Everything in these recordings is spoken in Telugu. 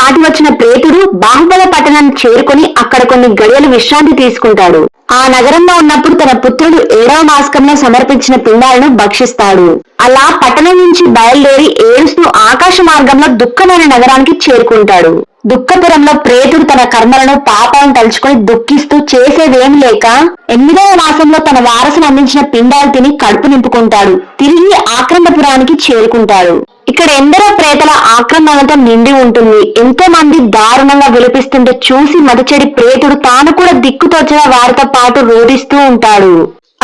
దాటి వచ్చిన ప్రేతుడు బాహుబల పట్టణాన్ని చేరుకుని అక్కడ కొన్ని గడియలు విశ్రాంతి తీసుకుంటాడు. ఆ నగరంలో ఉన్నప్పుడు తన పుత్రుడు 7వ మాసకంలో సమర్పించిన పిండాలను భక్షిస్తాడు. అలా పట్టణం నుంచి బయలుదేరి ఏడుస్తూ ఆకాశ మార్గంలో దుఃఖమైన నగరానికి చేరుకుంటాడు. దుఃఖపురంలో ప్రేతుడు తన కర్మలను పాపాలను తలుచుకొని దుఃఖిస్తూ చేసేదేమి లేక 8వ మాసంలో తన వారసును అందించిన పిండాలు తిని కడుపు నింపుకుంటాడు. తిరిగి ఆక్రందపురానికి చేరుకుంటాడు. ఇక్కడ ఎందరో ప్రేతల ఆక్రమణలతో నిండి ఉంటుంది. ఎంతో మంది దారుణంగా విలపిస్తుంటే చూసి మదచెడి ప్రేతుడు తాను కూడా దిక్కుతోచిన వారితో పాటు రోధిస్తూ ఉంటాడు.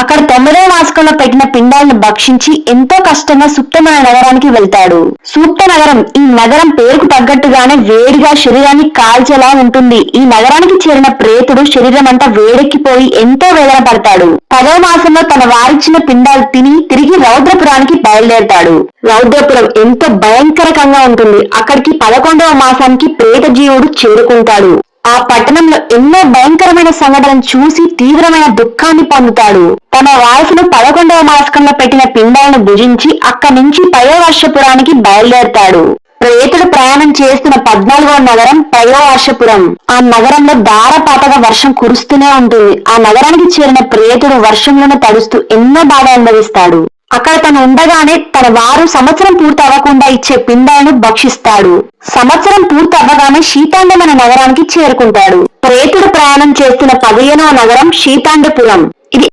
అక్కడ 9వ మాసకంలో పెట్టిన పిండాలను భక్షించి ఎంతో కష్టంగా సుప్తమైన నగరానికి వెళ్తాడు. సూక్త నగరం ఈ నగరం పేరుకు తగ్గట్టుగానే వేడిగా శరీరాన్ని కాల్చేలా ఉంటుంది. ఈ నగరానికి చేరిన ప్రేతుడు శరీరం అంతా వేడెక్కిపోయి ఎంతో వేదన పడతాడు. 10వ మాసంలో తన వారిచ్చిన పిండాలు తిని తిరిగి రౌద్రపురానికి బయలుదేరతాడు. రౌద్రపురం ఎంతో భయంకరంగా ఉంటుంది. అక్కడికి 11వ మాసానికి ప్రేత జీవుడు చేరుకుంటాడు. ఆ పట్టణంలో ఎన్నో భయంకరమైన సంఘటనలు చూసి తీవ్రమైన దుఃఖాన్ని పొందుతాడు. తన వారసును 11వ మాసకంలో పెట్టిన పిండాలను భుజించి అక్కడి నుంచి పయోవర్షపురానికి బయలుదేరతాడు. ప్రేతుడు ప్రయాణం చేస్తున్న 14వ నగరం పయోవర్షపురం. ఆ నగరంలో ధారపాతగా వర్షం కురుస్తూనే ఉంటుంది. ఆ నగరానికి చేరిన ప్రేతుడు వర్షంలోనే తడుస్తూ ఎన్నో బాధ అనుభవిస్తాడు. అక్కడ తను ఉండగానే తన వారు సంవత్సరం పూర్తి అవ్వకుండా ఇచ్చే పిండాలను భక్షిస్తాడు. సంవత్సరం పూర్తి అవ్వగానే శీతాండమైన నగరానికి చేరుకుంటాడు. ప్రేతుడు ప్రయాణం చేస్తున్న 15వ నగరం శీతాండపురం. ఇది